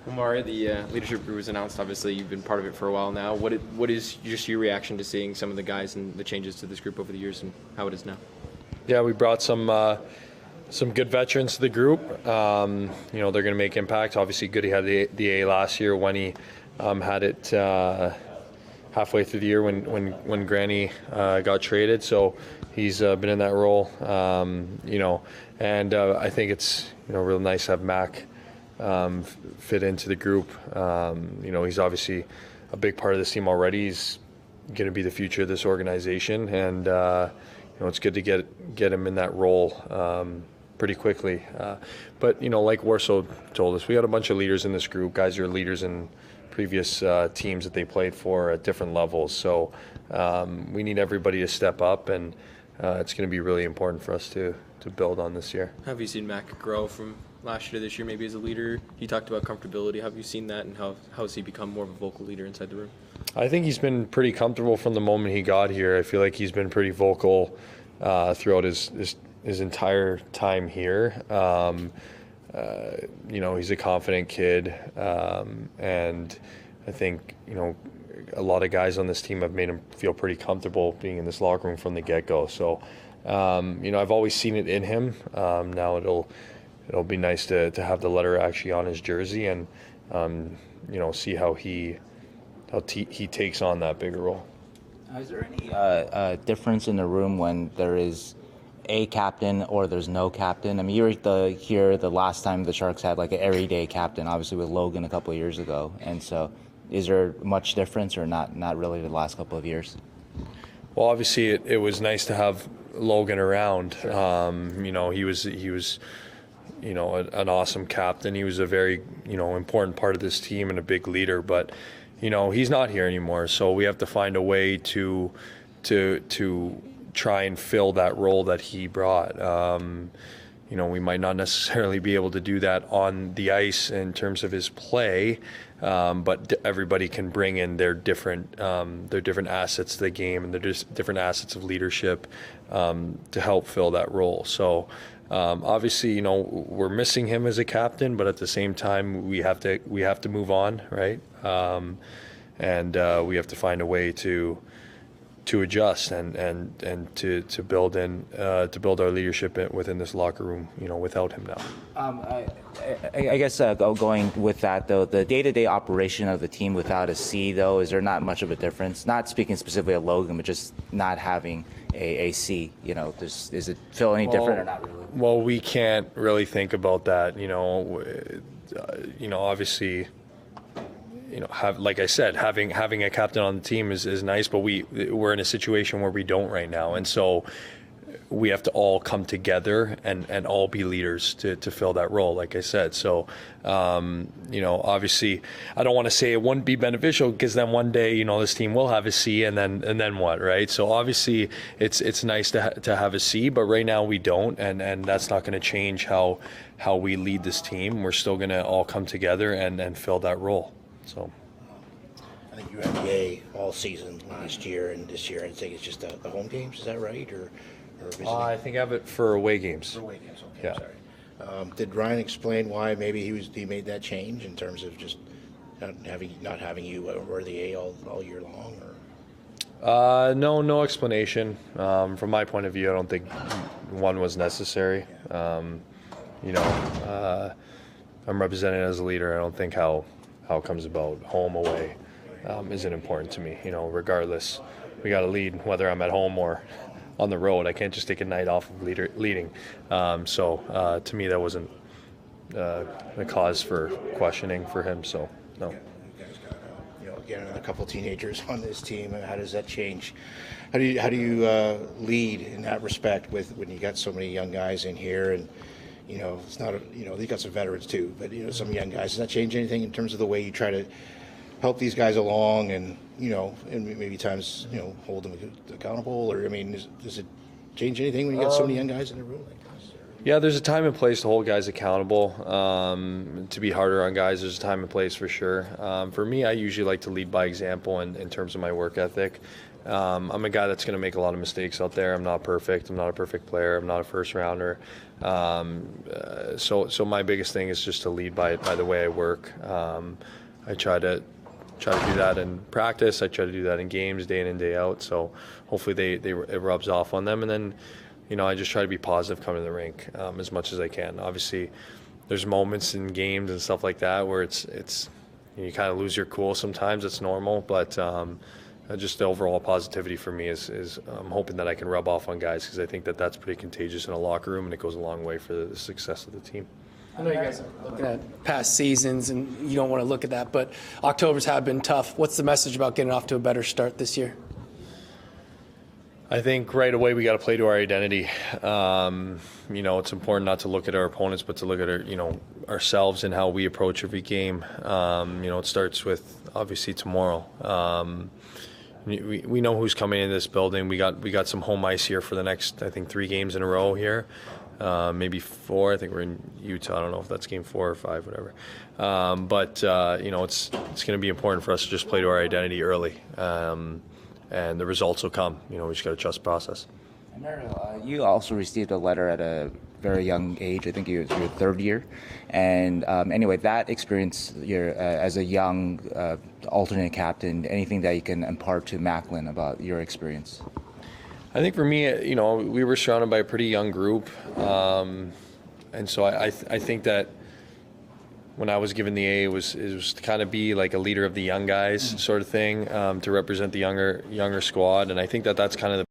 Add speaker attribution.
Speaker 1: Well, Mario, the leadership group was announced. Obviously, you've been part of it for a while now. What is just your reaction to seeing some of the guys and the changes to this group over the years and how it is now?
Speaker 2: Yeah, we brought some good veterans to the group. They're going to make impact. Obviously, Goody had the A last year when he had it halfway through the year when Granny got traded. So he's been in that role. And I think it's real nice to have Mac fit into the group. He's obviously a big part of this team already. He's going to be the future of this organization, and it's good to get him in that role pretty quickly. But like Warsaw told us, we got a bunch of leaders in this group, guys who are leaders in previous teams that they played for at different levels. So we need everybody to step up, and it's going to be really important for us to build on this year.
Speaker 1: Have you seen Mac grow from last year to this year, maybe as a leader? He talked about comfortability. Have you seen that, and how has he become more of a vocal leader inside the room?
Speaker 2: I think he's been pretty comfortable from the moment he got here. I feel like he's been pretty vocal throughout his entire time here. He's a confident kid, and I think a lot of guys on this team have made him feel pretty comfortable being in this locker room from the get-go. So I've always seen it in him. Now it'll be nice to have the letter actually on his jersey, and see how he takes on that bigger role.
Speaker 3: Is there any difference in the room when there is a captain or there's no captain? I mean, you were here the last time the Sharks had like an everyday captain, obviously with Logan a couple of years ago. And so is there much difference, or not really the last couple of years?
Speaker 2: Well, obviously it was nice to have Logan around. He was an awesome captain. He was a very important part of this team and a big leader, but he's not here anymore, so we have to find a way to try and fill that role that he brought. We might not necessarily be able to do that on the ice in terms of his play, but everybody can bring in their different assets to the game and their different assets of leadership to help fill that role. So obviously, we're missing him as a captain, but at the same time, we have to move on, right? And we have to find a way to adjust and to build our leadership within this locker room, without him now.
Speaker 3: I guess going with that, though, the day-to-day operation of the team without a C, though, is there not much of a difference? Not speaking specifically of Logan, but just not having a C. Does it feel any different or not really?
Speaker 2: Well, we can't really think about that. Obviously, like I said, having a captain on the team is nice, but we're in a situation where we don't right now, and so we have to all come together and all be leaders to fill that role, like I said. So, obviously, I don't want to say it wouldn't be beneficial, because then one day, this team will have a C, and then what, right? So obviously, it's nice to have a C, but right now we don't, and that's not going to change how we lead this team. We're still going to all come together and fill that role. So,
Speaker 4: I think you had the A all season last year, and this year I think it's just the home games. Is that right, or visiting?
Speaker 2: I think I have it for away games.
Speaker 4: For away games, okay.
Speaker 2: Yeah.
Speaker 4: Sorry. Did Ryan explain why maybe he made that change in terms of just not having you wear the A all year long, or?
Speaker 2: No explanation. From my point of view, I don't think one was necessary. I'm represented as a leader. I don't think how it comes about, home, away, isn't important to me. Regardless, we got to lead whether I'm at home or on the road. I can't just take a night off of leading. So to me, that wasn't a cause for questioning for him. So no.
Speaker 4: You guys got again a couple teenagers on this team. How does that change? How do you lead in that respect when you got so many young guys in here, and it's not you got some veterans too, but some young guys. Does that change anything in terms of the way you try to help these guys along, and and maybe times hold them accountable, or does it change anything when you got so many young guys in the room like this?
Speaker 2: Yeah, there's a time and place to hold guys accountable. To be harder on guys, there's a time and place for sure. For me, I usually like to lead by example in terms of my work ethic. I'm a guy that's going to make a lot of mistakes out there. I'm not perfect. I'm not a perfect player. I'm not a first rounder. So my biggest thing is just to lead by the way I work. I try to do that in practice. I try to do that in games, day in and day out. So hopefully it rubs off on them. And then, I just try to be positive coming to the rink as much as I can. Obviously, there's moments in games and stuff like that where it's you kind of lose your cool sometimes. It's normal, but just the overall positivity for me is I'm hoping that I can rub off on guys, because I think that's pretty contagious in a locker room, and it goes a long way for the success of the team.
Speaker 5: I know you guys are looking at past seasons, and you don't want to look at that, but Octobers have been tough. What's the message about getting off to a better start this year?
Speaker 2: I think right away we got to play to our identity. It's important not to look at our opponents, but to look at ourselves and how we approach every game. It starts with obviously tomorrow. We know who's coming into this building. We got some home ice here for the next, I think, 3 games in a row here, maybe 4. I think we're in Utah. I don't know if that's game 4 or 5, whatever. It's going to be important for us to just play to our identity early, and the results will come. We just got to trust the process.
Speaker 3: Mario, you also received a letter at a very young age. I think it was your 3rd year. And anyway, that experience as a young alternate captain, anything that you can impart to Macklin about your experience?
Speaker 2: I think for me, we were surrounded by a pretty young group. And so I think that when I was given the A, it was to kind of be like a leader of the young guys sort of thing, to represent the younger squad. And I think that's kind of the